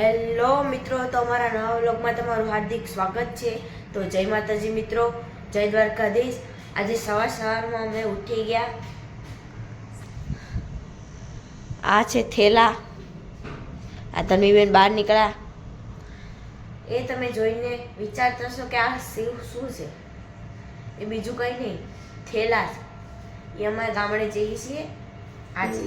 Hello મિત્રો, તો અમારા નવા વ્લોગમાં તમારું હાર્દિક સ્વાગત છે। તો જય માતાજી મિત્રો, જય દ્વારકાધીશ। આજે સવારમાં અમે ઉઠી ગયા। આ છે થેલા, આ તન્વીબેન બહાર નીકળ્યા। એ તમે જોઈને વિચારતા હશો કે આ શું છે। એ બીજું કંઈ નહીં, થેલા છે। એ અમે ગામડે જઈએ છીએ। આ છે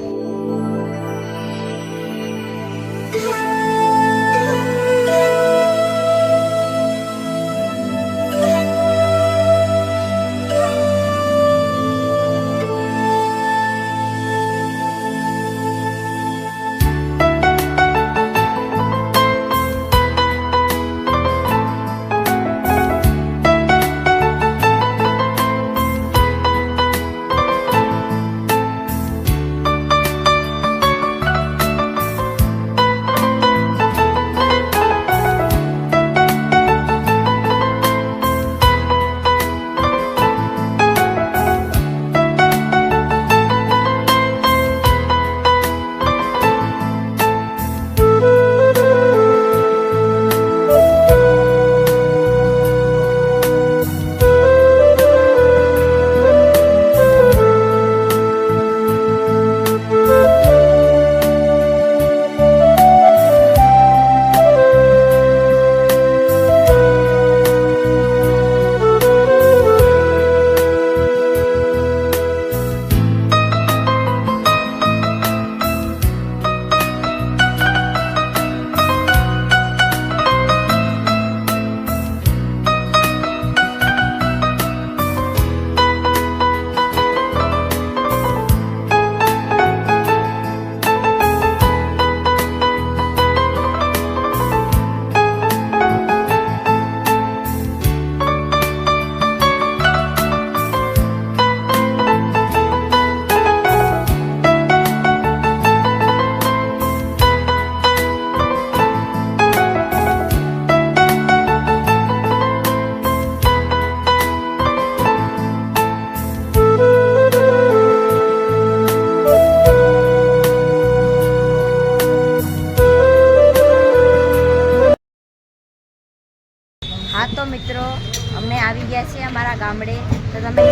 हाँ। तो मित्रों, अमे आवी गया छे अमारा गामडे। तो तमे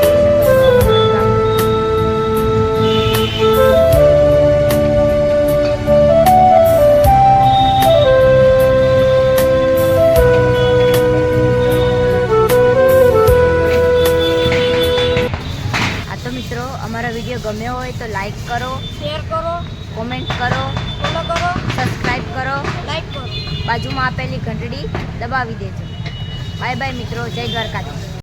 तो मित्रों, अमारा वीडियो गम्यो होय तो लाइक करो, शेर करो, कमेंट करो, फॉलो करो, सब्सक्राइब करो, लाइक करो, बाजू में आपेली घंटड़ी दबावी देजो। बाय बाय मित्रों, जय द्वारकाधीश।